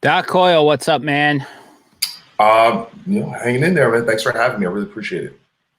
Doc Coyle, what's up, man? Hanging in there, man. Thanks for having me. I really appreciate it.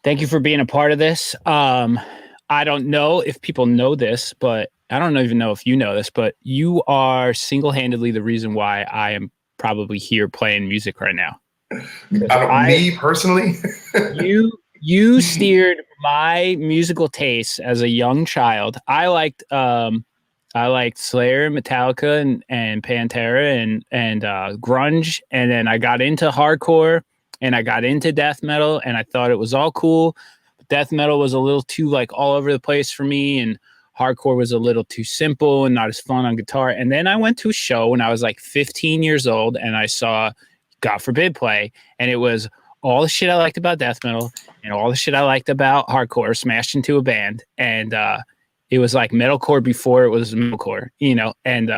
Thank you for being a part of this. I don't know if people know this, but I don't even know if you know this, but you are single-handedly the reason why I am probably here playing music right now. Because Me personally, you steered my musical taste as a young child. I liked Slayer, Metallica, and Pantera and grunge, and then I got into hardcore and I got into death metal, and I thought it was all cool. But death metal was a little too like all over the place for me, and hardcore was a little too simple and not as fun on guitar. And then I went to a show when I was like 15 years old, and I saw God Forbid play, and it was all the shit I liked about death metal and all the shit I liked about hardcore smashed into a band, and it was like metalcore before it was metalcore, and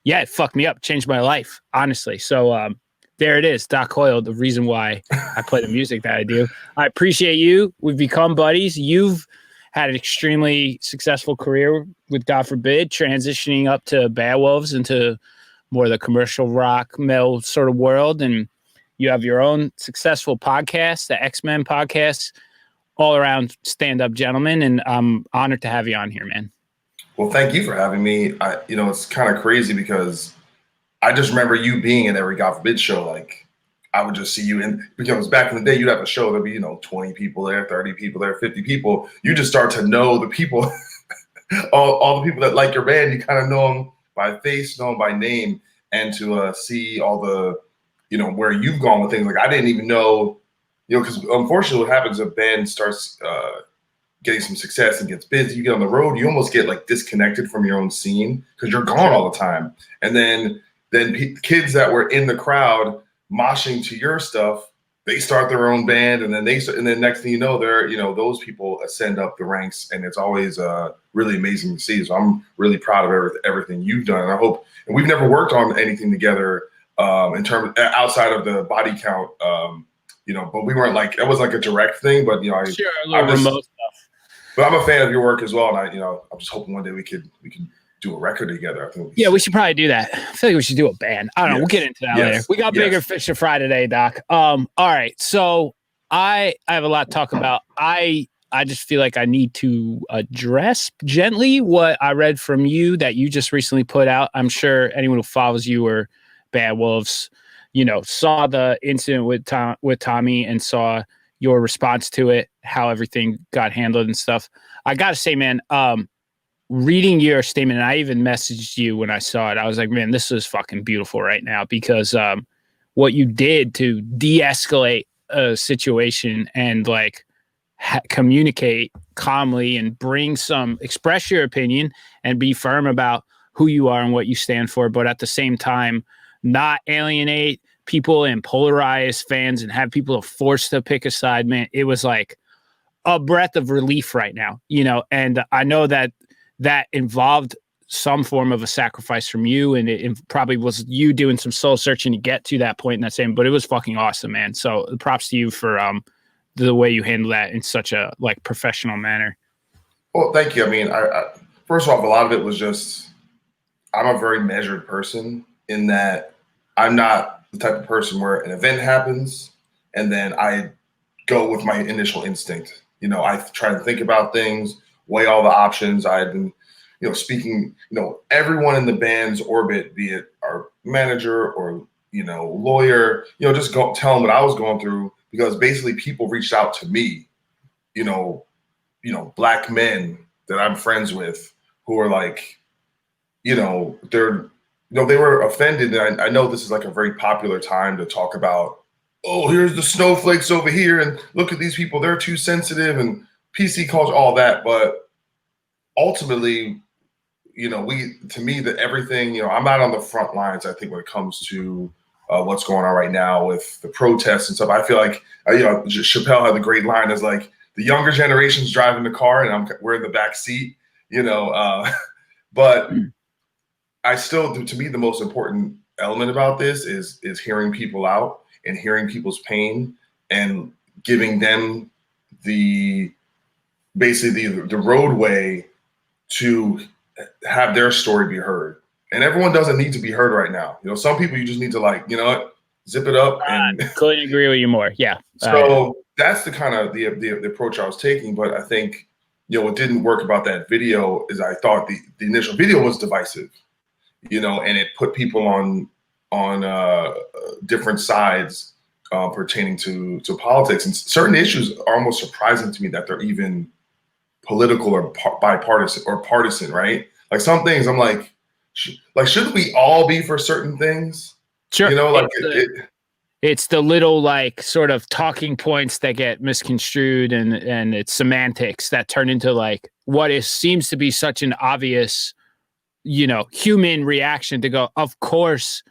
yeah, it fucked me up, changed my life, honestly. So there it is, Doc Coyle, the reason why I play the music that I do. I appreciate you. We've become buddies. You've had an extremely successful career with God Forbid, transitioning up to Bad Wolves into more of the commercial rock metal sort of world. And you have your own successful podcast, the X-Men podcast, all around stand-up gentleman, and I'm honored to have you on here, man. well, thank you for having me. It's kind of crazy because I just remember you being in every God Forbid show. Like, I would just see you in, because back in the day, you'd have a show, there'd be, 20 people there, 30 people there, 50 people. You just start to know the people, all the people that like your band, you kind of know them by face, know them by name, and to see all the, where you've gone with things. Like, I didn't even know, because unfortunately what happens, a band starts getting some success and gets busy, you get on the road, you almost get like disconnected from your own scene because you're gone all the time. And then kids that were in the crowd moshing to your stuff, they start their own band, and then next thing you know, they're, those people ascend up the ranks, and it's always really amazing to see. So I'm really proud of everything you've done, and I hope. And we've never worked on anything together in terms outside of the body count, but we weren't like, it was like a direct thing. But sure, a little remote stuff. But I'm a fan of your work as well, and I'm just hoping one day we could do a record together. I think we should probably do that. I feel like we should do a band. I don't know. We'll get into that later. We got bigger fish to fry today, Doc. All right. So I have a lot to talk about. I just feel like I need to address gently what I read from you that you just recently put out. I'm sure anyone who follows you or Bad Wolves, saw the incident with Tommy and saw your response to it, how everything got handled and stuff. I got to say, man, reading your statement, and I even messaged you when I saw it, I was like, man, this is fucking beautiful right now, because what you did to de-escalate a situation and like communicate calmly and express your opinion and be firm about who you are and what you stand for, but at the same time, not alienate people and polarize fans and have people forced to pick a side, man. It was like a breath of relief right now, and I know that involved some form of a sacrifice from you, and it probably was you doing some soul searching to get to that point in that same, but it was fucking awesome, man. So props to you for the way you handle that in such a like professional manner. Well, thank you. I mean, I first off, a lot of it was just, I'm a very measured person in that I'm not the type of person where an event happens and then I go with my initial instinct. I try to think about things, weigh all the options. I've been, speaking, everyone in the band's orbit, be it our manager or, lawyer, just tell them what I was going through, because basically people reached out to me, Black men that I'm friends with who are like, they were offended. And I know this is like a very popular time to talk about, oh, here's the snowflakes over here, and look at these people, they're too sensitive, and PC culture, all that. But ultimately, to me, that everything, I'm not on the front lines, I think, when it comes to what's going on right now with the protests and stuff. I feel like, Chappelle had the great line, is like, the younger generation's driving the car and we're in the back seat, but I still, to me, the most important element about this is hearing people out and hearing people's pain and giving them basically the roadway to have their story be heard. And everyone doesn't need to be heard right now. Some people you just need to like, what, zip it up. And couldn't agree with you more. Yeah. So that's the kind of the approach I was taking. But I think, what didn't work about that video is I thought the initial video was divisive, and it put people on different sides pertaining to politics. And certain issues are almost surprising to me that they're even political or bipartisan or partisan, right? Like some things I'm like shouldn't we all be for certain things? Sure. It's the little like sort of talking points that get misconstrued and it's semantics that turn into like what seems to be such an obvious, human reaction to go, of course,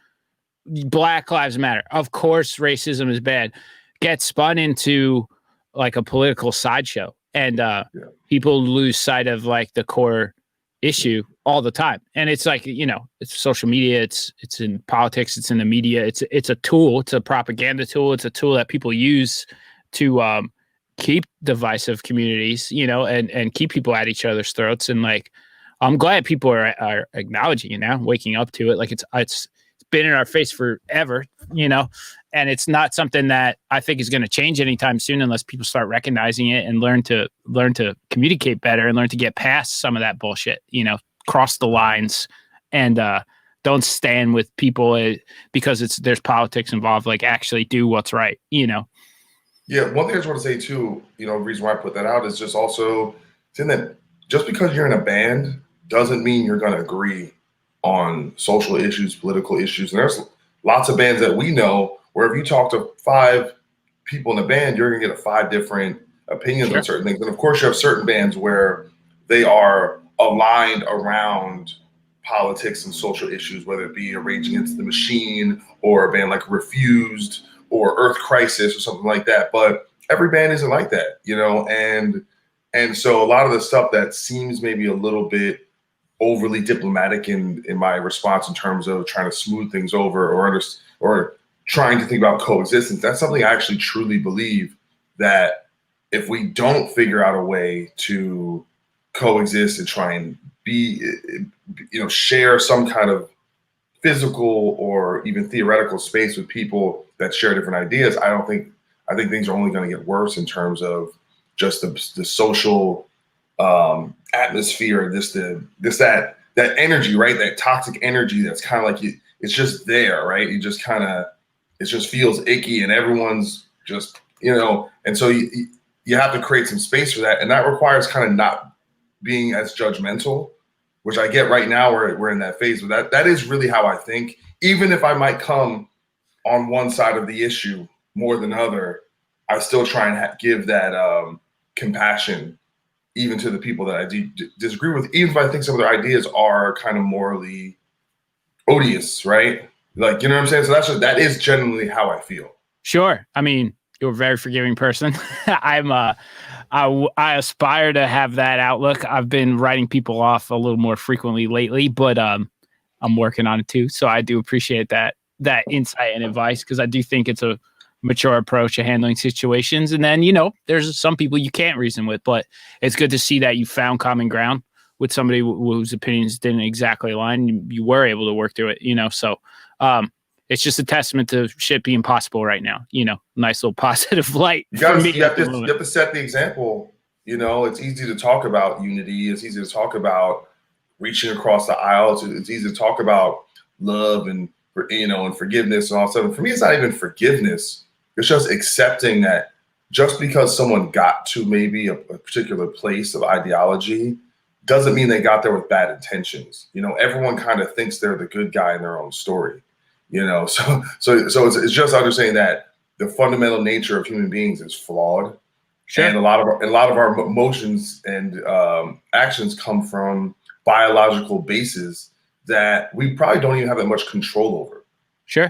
Black Lives Matter. Of course, racism is bad. Gets spun into like a political sideshow. And people lose sight of like the core issue all the time. And it's like, it's social media, it's in politics, it's in the media, it's a tool, it's a propaganda tool, it's a tool that people use to keep divisive communities, and keep people at each other's throats. And like, I'm glad people are acknowledging it now, waking up to it. Like it's been in our face forever, and it's not something that I think is going to change anytime soon unless people start recognizing it and learn to communicate better and learn to get past some of that bullshit, cross the lines and don't stand with people because there's politics involved, like actually do what's right, Yeah. One thing I just want to say too, the reason why I put that out is just also saying that just because you're in a band doesn't mean you're going to agree on social issues, political issues. And there's lots of bands that we know where if you talk to 5 people in a band, you're going to get 5 different opinions on certain things. And of course, you have certain bands where they are aligned around politics and social issues, whether it be a Rage Against the Machine or a band like Refused or Earth Crisis or something like that. But every band isn't like that, and so a lot of the stuff that seems maybe a little bit overly diplomatic in my response in terms of trying to smooth things over or trying to think about coexistence. That's something I actually truly believe, that if we don't figure out a way to coexist and try and be, share some kind of physical or even theoretical space with people that share different ideas, I think things are only going to get worse in terms of just the social atmosphere, that energy, right? That toxic energy that's kind of like it's just there, right? It just feels icky, and everyone's just, and so you have to create some space for that, and that requires kind of not being as judgmental, which I get right now. We're in that phase, but that is really how I think. Even if I might come on one side of the issue more than other, I still try and give that compassion even to the people that I disagree with, even if I think some of their ideas are kind of morally odious, right? Like, you know what I'm saying? So that is generally how I feel. Sure. I mean, you're a very forgiving person. I aspire to have that outlook. I've been writing people off a little more frequently lately, but I'm working on it too. So I do appreciate that insight and advice, because I do think it's a mature approach to handling situations. And then, there's some people you can't reason with, but it's good to see that you found common ground with somebody whose opinions didn't exactly align. You were able to work through it, so it's just a testament to shit being possible right now. Nice little positive light. You have to set the example. It's easy to talk about unity. It's easy to talk about reaching across the aisle. It's easy to talk about love and forgiveness and all stuff. And for me, it's not even forgiveness. It's just accepting that just because someone got to maybe a particular place of ideology doesn't mean they got there with bad intentions. Everyone kind of thinks they're the good guy in their own story. So it's just understanding that the fundamental nature of human beings is flawed. Sure. And a lot of our emotions and actions come from biological bases that we probably don't even have that much control over. Sure.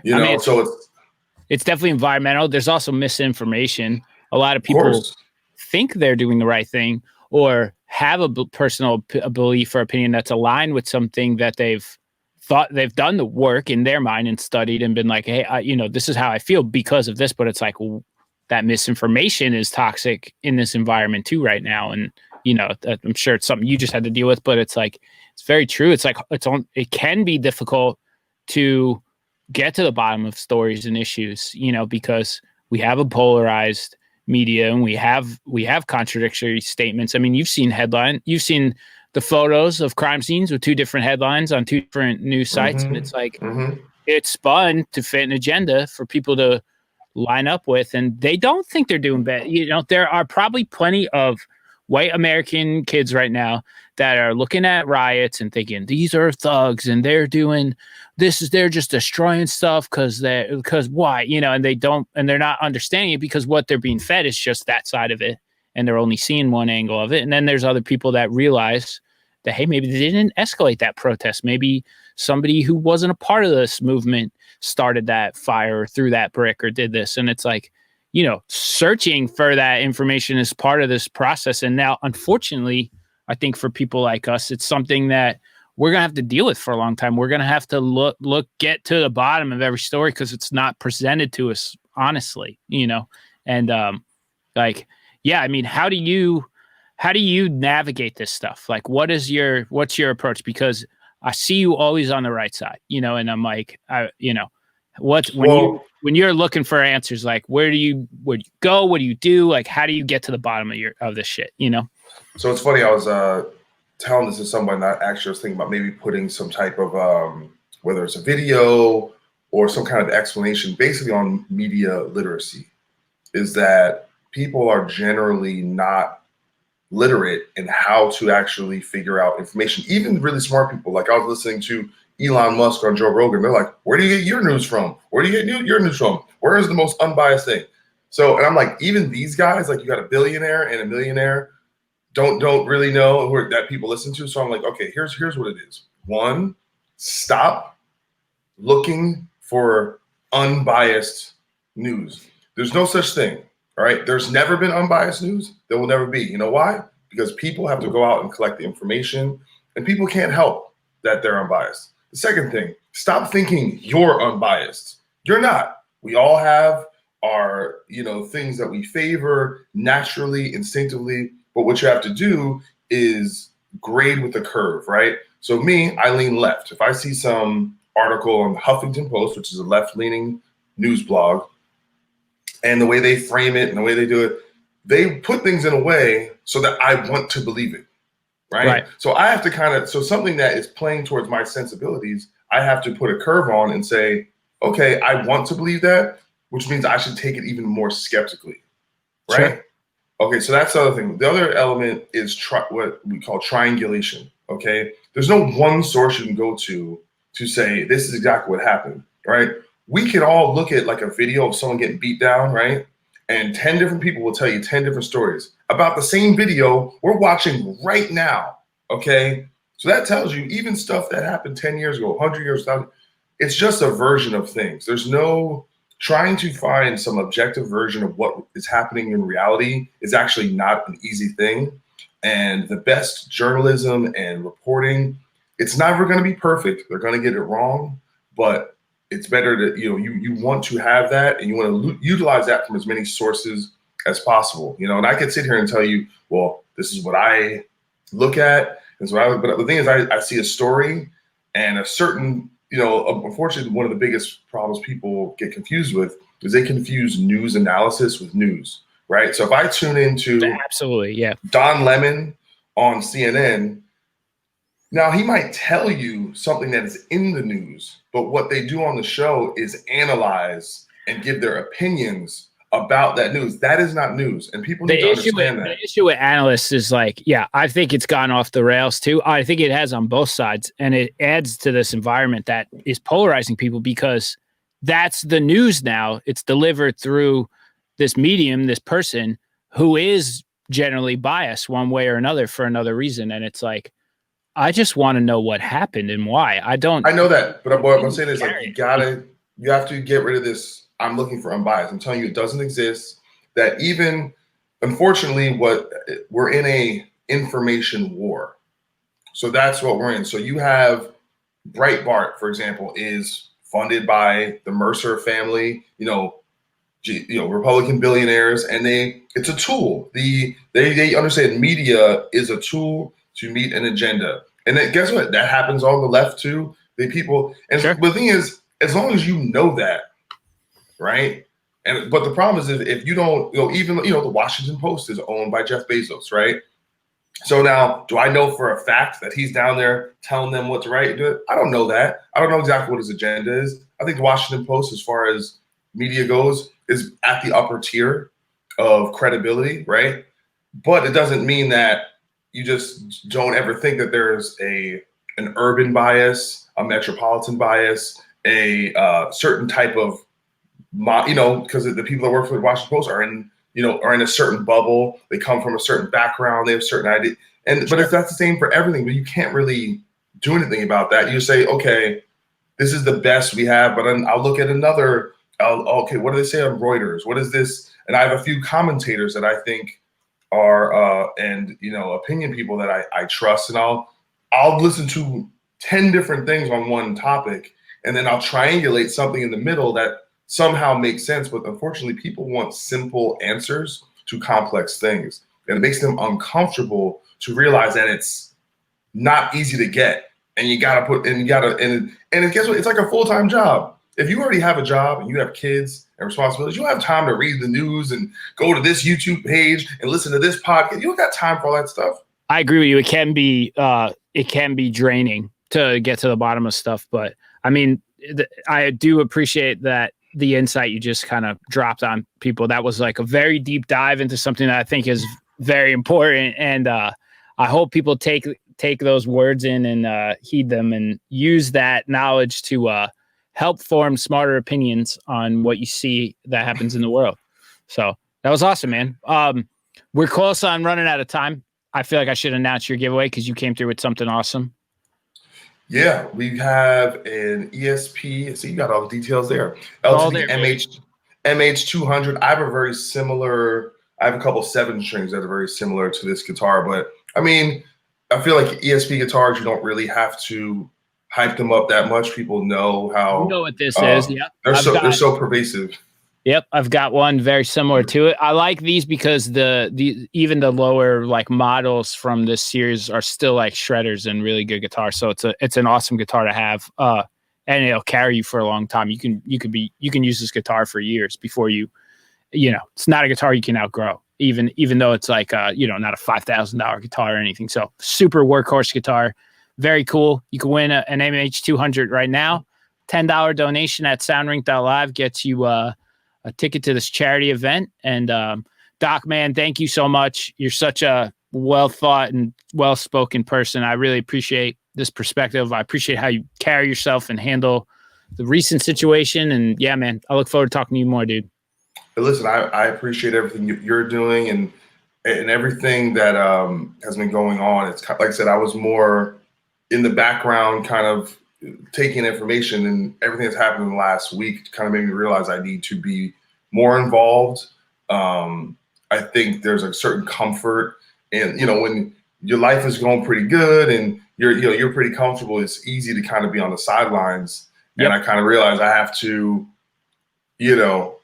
It's definitely environmental. There's also misinformation. A lot of people think they're doing the right thing or have a personal belief or opinion that's aligned with something that they've thought they've done the work in their mind and studied and been like, hey, this is how I feel because of this. But it's like, well, that misinformation is toxic in this environment too right now. And you know, I'm sure it's something you just had to deal with, but it's like, it's very true. It's like, it can be difficult to get to the bottom of stories and issues, you know, because we have a polarized media and we have contradictory statements. I mean, you've seen the photos of crime scenes with two different headlines on two different news sites. And it's like, it's spun to fit an agenda for people to line up with, and they don't think they're doing bad. You know, there are probably plenty of white American kids right now that are looking at riots and thinking these are thugs and they're doing this, they're just destroying stuff because why, you know, and they're not understanding it because what they're being fed is just that side of it, and they're only seeing one angle of it. And then there's other people that realize that, hey, maybe they didn't escalate that protest. Maybe somebody who wasn't a part of this movement started that fire or threw that brick or did this. And it's like, you know, searching for that information is part of this process. And now, unfortunately, I think for people like us, it's something that we're going to have to deal with for a long time. We're going to have to get to the bottom of every story because it's not presented to us honestly, you know? And like, yeah, I mean, how do you navigate this stuff? Like, what's your approach? Because I see you always on the right side, you know, and I'm like, you know, when you're looking for answers, like where do you go? What do you do? Like, how do you get to the bottom of this shit, you know? So it's funny. I was telling this to someone that actually was thinking about maybe putting some type of whether it's a video or some kind of explanation basically on media literacy, is that people are generally not literate in how to actually figure out information. Even really smart people. Like I was listening to Elon Musk on Joe Rogan. They're like, where do you get your news from? Where do you get your news from? Where is the most unbiased thing? So, and I'm like, even these guys, like you got a billionaire and a millionaire, don't really know that people listen to. So I'm like, okay, here's what it is. One, stop looking for unbiased news. There's no such thing. All right. There's never been unbiased news. There will never be. You know why? Because people have to go out and collect the information, and people can't help that they're unbiased. The second thing, stop thinking you're unbiased. You're not. We all have our, you know, things that we favor naturally, instinctively. But what you have to do is grade with the curve, right? So me, I lean left. If I see some article on the Huffington Post, which is a left-leaning news blog, and the way they frame it and the way they do it, they put things in a way so that I want to believe it, right? So I have to so something that is playing towards my sensibilities, I have to put a curve on and say, okay, I want to believe that, which means I should take it even more skeptically, right? Sure. Okay, so that's the other thing. The other element is what we call triangulation, okay? There's no one source you can go to say, this is exactly what happened, right? We can all look at like a video of someone getting beat down, right? And 10 different people will tell you 10 different stories about the same video we're watching right now, okay? So that tells you even stuff that happened 10 years ago, 100 years ago, it's just a version of things. There's no trying to find some objective version of what is happening in reality is actually not an easy thing. And the best journalism and reporting, it's never going to be perfect. They're going to get it wrong, but it's better to, you know, you want to have that and you want to utilize that from as many sources as possible, you know. And I could sit here and tell you, well, this is what I look at. But the thing is, I see a story and a certain, you know, unfortunately, one of the biggest problems people get confused with is they confuse news analysis with news, right? So if I tune into absolutely, yeah, Don Lemon on CNN, now he might tell you something that is in the news, but what they do on the show is analyze and give their opinions about that news. That is not news, and people need to understand that. The issue with analysts is like, yeah, I think it's gone off the rails too. I think it has on both sides, and it adds to this environment that is polarizing people because that's the news now. It's delivered through this medium, this person who is generally biased one way or another for another reason, and it's like, I just want to know what happened and why. I know that, but what I'm saying is like you have to get rid of this. I'm looking for unbiased. I'm telling you, it doesn't exist. That even, unfortunately, we're in a information war. So that's what we're in. So you have Breitbart, for example, is funded by the Mercer family. You know, Republican billionaires, and it's a tool. They understand media is a tool to meet an agenda. And then guess what? That happens on the left too. The people, and Sure. the thing is, as long as you know that, right? But the problem is if you don't, even the Washington Post is owned by Jeff Bezos, right? So now, do I know for a fact that he's down there telling them what to write and do it? I don't know that. I don't know exactly what his agenda is. I think the Washington Post, as far as media goes, is at the upper tier of credibility, right? But it doesn't mean that you just don't ever think that there's an urban bias, a metropolitan bias, a certain type of, because the people that work for the Washington Post are in a certain bubble. They come from a certain background. They have certain ideas. But if that's the same for everything, but you can't really do anything about that. You say, okay, this is the best we have, but then I'll look at another. Okay, what do they say on Reuters? What is this? And I have a few commentators that I think are opinion people that I trust, and I'll listen to 10 different things on one topic, and then I'll triangulate something in the middle that somehow makes sense. But unfortunately, people want simple answers to complex things, and it makes them uncomfortable to realize that it's not easy to get, and guess what? It's like a full-time job. If you already have a job and you have kids and responsibilities, you don't have time to read the news and go to this YouTube page and listen to this podcast. You don't got time for all that stuff. I agree with you. It can be draining to get to the bottom of stuff, but I mean, I do appreciate that the insight you just kind of dropped on people. That was like a very deep dive into something that I think is very important, and I hope people take those words in and heed them and use that knowledge to help form smarter opinions on what you see that happens in the world. So that was awesome, man. We're close on running out of time. I feel like I should announce your giveaway because you came through with something awesome. Yeah, we have an ESP. So you got all the details there. LTD MH200. I have a couple 7 strings that are very similar to this guitar, but I mean, I feel like ESP guitars, you don't really have to hype them up that much. People know how. You know what this is. Yeah, they're so pervasive. Yep, I've got one very similar to it. I like these because even the lower like models from this series are still like shredders and really good guitars. So it's an awesome guitar to have, and it'll carry you for a long time. You can use this guitar for years before it's not a guitar you can outgrow. Even though it's like not a $5,000 guitar or anything. So super workhorse guitar, very cool. You can win an MH200 right now. $10 donation at soundrink.live gets you a ticket to this charity event. And Doc, man, thank you so much. You're such a well thought and well spoken person. I really appreciate this perspective. I appreciate how you carry yourself and handle the recent situation. And yeah, man, I look forward to talking to you more, dude. But listen, I appreciate everything you're doing and everything that has been going on. It's like I said, I was more in the background, kind of taking information, and everything that's happened in the last week kind of made me realize I need to be more involved. I think there's a certain comfort, and when your life is going pretty good and you're pretty comfortable, it's easy to kind of be on the sidelines. Yep. And I kind of realized I have to.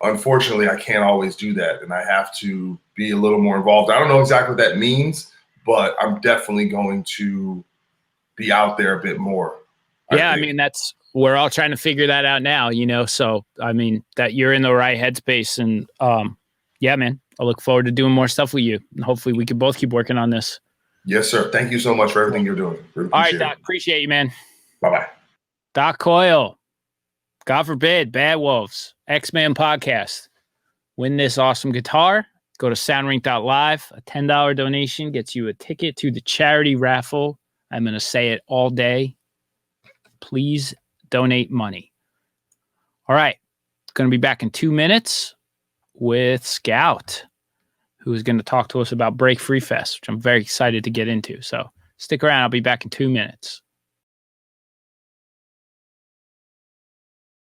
Unfortunately, I can't always do that, and I have to be a little more involved. I don't know exactly what that means, but I'm definitely going to be out there a bit more. Yeah, I mean, we're all trying to figure that out now, so I mean, that you're in the right headspace, and yeah, man, I look forward to doing more stuff with you, and hopefully we can both keep working on this. Yes, sir. Thank you so much for everything you're doing. Really all right, Doc, appreciate you, man. Bye-bye. Doc Coyle. God forbid, Bad Wolves, X-Man podcast. Win this awesome guitar. Go to soundrink.live. A $10 donation gets you a ticket to the charity raffle. I'm going to say it all day. Please donate money. All right. Going to be back in 2 minutes with Scout, who is going to talk to us about Break Free Fest, which I'm very excited to get into. So stick around. I'll be back in 2 minutes.